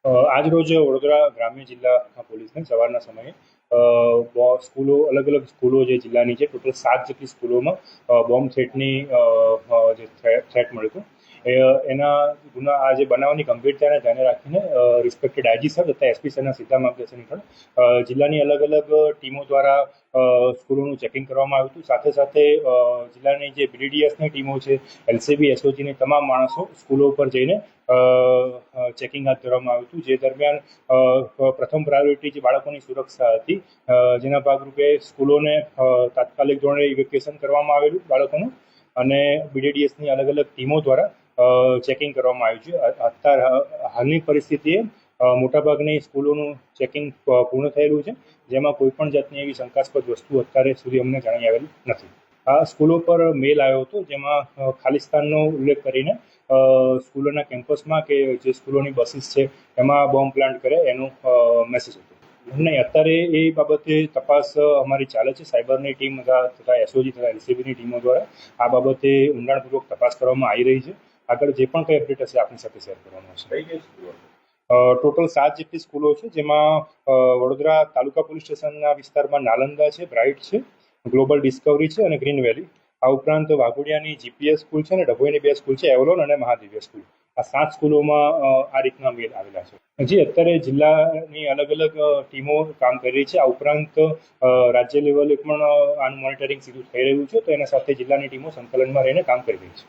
આજરોજ વડોદરા ગ્રામ્ય જિલ્લા પોલીસને સવારના સમયે સ્કૂલો અલગ અલગ સ્કૂલો જે જિલ્લાની છે ટોટલ 7 જેટલી સ્કૂલોમાં બોમ્બ થ્રેટની જે થ્રેટ મળ્યું હતું એના ગુના આ જે બનાવની ગંભીરતાને ધ્યાને રાખીને રિસ્પેક્ટેડ આઈજી સર તથા એસપી સરના સીધા માર્ગદર્શન હેઠળ જિલ્લાની અલગ અલગ ટીમો દ્વારા સ્કૂલોનું ચેકિંગ કરવામાં આવ્યું હતું. સાથે સાથે જિલ્લાની જે બીડીડીએસની ટીમો છે, એલસીબી એસઓજીની તમામ માણસો સ્કૂલો ઉપર જઈને ચેકિંગ હાથ ધરવામાં આવ્યું હતું. જે દરમિયાન પ્રથમ પ્રાયોરિટી જે બાળકોની સુરક્ષા હતી, જેના ભાગરૂપે સ્કૂલોને તાત્કાલિક ધોરણે ઇવેક્યુએશન કરવામાં આવેલું બાળકોનું અને બીડીડીએસની અલગ અલગ ટીમો દ્વારા ચેકિંગ કરવામાં આવ્યું છે. અત્યારે હાલની પરિસ્થિતિએ મોટાભાગની સ્કૂલોનું ચેકિંગ પૂર્ણ થયેલું છે, જેમાં કોઈ પણ જાતની એવી શંકાસ્પદ વસ્તુ અત્યારે સુધી અમને જણાઈ આવેલી નથી. આ સ્કૂલો પર મેલ આવ્યો હતો, જેમાં ખાલિસ્તાનનો ઉલ્લેખ કરીને સ્કૂલોના કેમ્પસમાં કે જે સ્કૂલોની બસીસ છે એમાં બોમ્બ પ્લાન્ટ કરે એનો મેસેજ હતો. નહીં, અત્યારે એ બાબતે તપાસ અમારી ચાલે છે. સાયબરની ટીમ તથા એસઓજી તથા એલસીબીની ટીમો દ્વારા આ બાબતે ઊંડાણપૂર્વક તપાસ કરવામાં આવી રહી છે. આગળ જે પણ કંઈ અપડેટ હશે આપની સાથે શેર કરવામાં આવશે. ટોટલ 7 જેટલી સ્કૂલો છે, જેમાં વડોદરા તાલુકા પોલીસ સ્ટેશનના વિસ્તારમાં નાલંદા છે, બ્રાઇટ છે, ગ્લોબલ ડિસ્કવરી છે અને ગ્રીન વેલી. આ ઉપરાંત વાઘોડિયાની જીપીએસ સ્કૂલ છે અને ડભોઈની 2 સ્કૂલ છે, એવલોન અને મહાદિવ્ય સ્કૂલ. આ 7 સ્કૂલોમાં આ રીતના મેલ આવેલા છે. હજી અત્યારે જિલ્લાની અલગ અલગ ટીમો કામ કરી રહી છે. આ ઉપરાંત રાજ્ય લેવલે પણ આનું મોનિટરિંગ સીધું થઈ રહ્યું છે, તો એના સાથે જિલ્લાની ટીમો સંકલનમાં રહીને કામ કરી રહી છે.